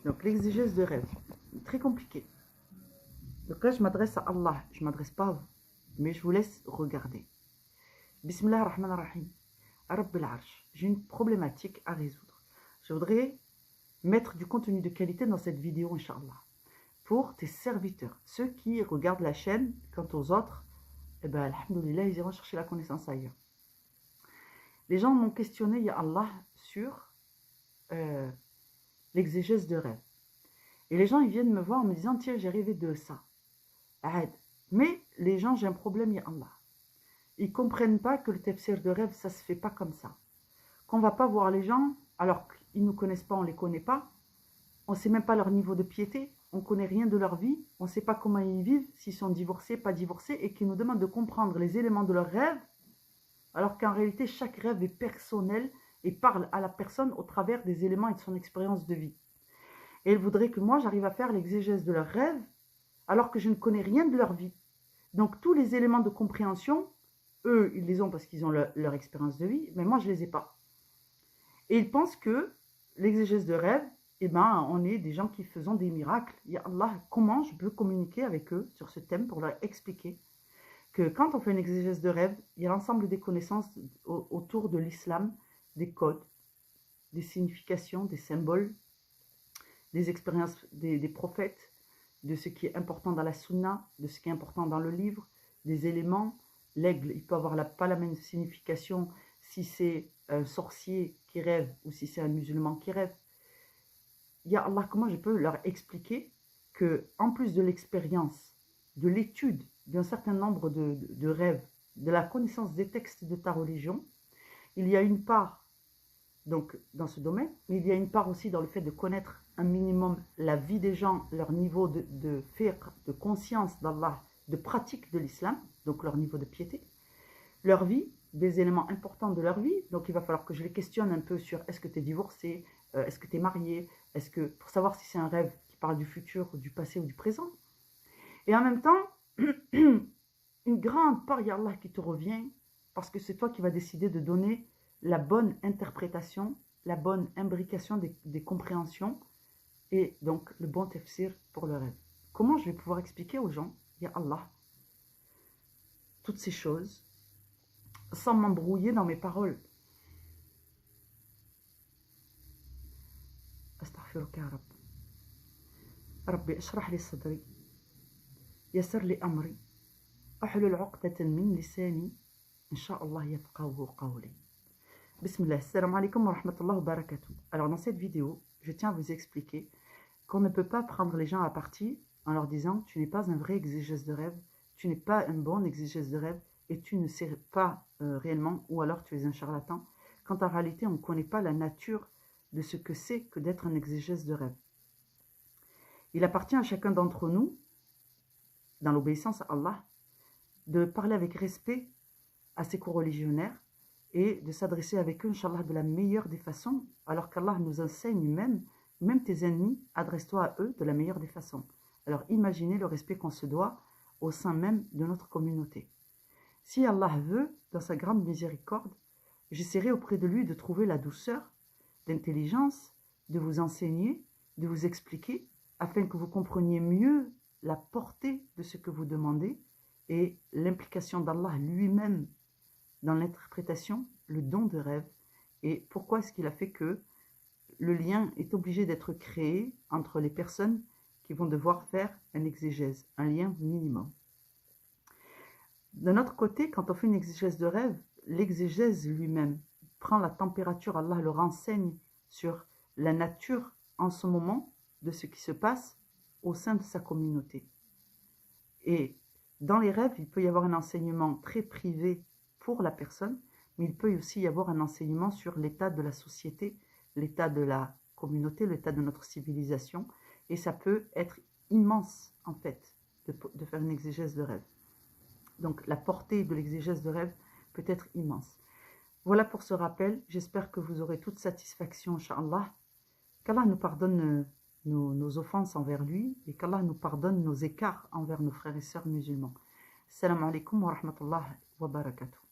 Donc l'exégèse de rêve, très compliqué. Donc là je m'adresse à Allah, je ne m'adresse pas à vous, mais je vous laisse regarder. Bismillah ar-Rahman ar-Rahim. Rabbil Arsh, j'ai une problématique à résoudre. Je voudrais mettre du contenu de qualité dans cette vidéo, Inch'Allah, pour tes serviteurs, ceux qui regardent la chaîne. Quant aux autres, eh ben, alhamdoulilah, ils iront chercher la connaissance ailleurs. Les gens m'ont questionné, ya Allah, sur l'exégèse de rêve. Et les gens, ils viennent me voir en me disant, tiens, j'ai rêvé de ça. Mais les gens, j'ai un problème, ya Allah. Ils ne comprennent pas que le tafsir de rêve, ça ne se fait pas comme ça. Qu'on ne va pas voir les gens, alors qu'ils ne nous connaissent pas, on ne les connaît pas. On ne sait même pas leur niveau de piété. On ne connaît rien de leur vie. On ne sait pas comment ils vivent, s'ils sont divorcés, pas divorcés, et qu'ils nous demandent de comprendre les éléments de leur rêve, alors qu'en réalité, chaque rêve est personnel et parle à la personne au travers des éléments et de son expérience de vie. Et ils voudraient que moi, j'arrive à faire l'exégèse de leurs rêves, alors que je ne connais rien de leur vie. Donc, tous les éléments de compréhension, eux, ils les ont parce qu'ils ont leur expérience de vie, mais moi, je ne les ai pas. Et ils pensent que l'exégèse de rêve, eh ben, on est des gens qui faisons des miracles. Ya Allah, comment je peux communiquer avec eux sur ce thème pour leur expliquer que quand on fait une exégèse de rêve, il y a l'ensemble des connaissances autour de l'islam, des codes, des significations, des symboles, des expériences des prophètes, de ce qui est important dans la sunna, de ce qui est important dans le livre, des éléments. L'aigle, il peut avoir pas la même signification si c'est un sorcier qui rêve ou si c'est un musulman qui rêve. Ya Allah, comment je peux leur expliquer que, en plus de l'expérience, de l'étude d'un certain nombre de rêves, de la connaissance des textes de ta religion, il y a une part donc dans ce domaine, mais il y a une part aussi dans le fait de connaître un minimum la vie des gens, leur niveau de fiqh, de conscience d'Allah, de pratique de l'islam, donc leur niveau de piété, leur vie, des éléments importants de leur vie. Donc il va falloir que je les questionne un peu sur est-ce que tu es divorcé, est-ce que tu es marié, pour savoir si c'est un rêve qui parle du futur, du passé ou du présent. Et en même temps, une grande part, ya Allah, qui te revient, parce que c'est toi qui vas décider de donner la bonne interprétation, la bonne imbrication des compréhensions, et donc le bon tafsir pour le rêve. Comment je vais pouvoir expliquer aux gens, ya Allah, toutes ces choses, sans m'embrouiller dans mes paroles? Astaghfiruka ya Rabb. Rabbi, ashrah li sadri, yassir li amri, ahlul uqdatan min lisani, insha'Allah yafqahu qawli. Bismillah, salam alaikum wa rahmatullah wa barakatuh. Alors dans cette vidéo, je tiens à vous expliquer qu'on ne peut pas prendre les gens à partie en leur disant « tu n'es pas un vrai exégèse de rêve, tu n'es pas un bon exégèse de rêve et tu ne sais pas réellement ou alors tu es un charlatan » quand en réalité on ne connaît pas la nature de ce que c'est que d'être un exégèse de rêve. Il appartient à chacun d'entre nous, dans l'obéissance à Allah, de parler avec respect à ses coreligionnaires et de s'adresser avec eux, Inch'Allah, de la meilleure des façons, alors qu'Allah nous enseigne même tes ennemis, adresse-toi à eux de la meilleure des façons. Alors imaginez le respect qu'on se doit au sein même de notre communauté. Si Allah veut, dans sa grande miséricorde, j'essaierai auprès de lui de trouver la douceur, l'intelligence, de vous enseigner, de vous expliquer, afin que vous compreniez mieux la portée de ce que vous demandez et l'implication d'Allah lui-même dans l'interprétation, le don de rêve, et pourquoi est-ce qu'il a fait que le lien est obligé d'être créé entre les personnes qui vont devoir faire un exégèse, un lien minimum. D'un autre côté, quand on fait une exégèse de rêve, l'exégèse lui-même prend la température, Allah le renseigne sur la nature en ce moment de ce qui se passe au sein de sa communauté. Et dans les rêves, il peut y avoir un enseignement très privé pour la personne, mais il peut aussi y avoir un enseignement sur l'état de la société, l'état de la communauté, l'état de notre civilisation, et ça peut être immense, en fait, de faire une exégèse de rêve. Donc, la portée de l'exégèse de rêve peut être immense. Voilà pour ce rappel. J'espère que vous aurez toute satisfaction, Inch'Allah. Qu'Allah nous pardonne nos offenses envers lui et qu'Allah nous pardonne nos écarts envers nos frères et sœurs musulmans. Assalamu alaikum wa rahmatullah wa barakatuh.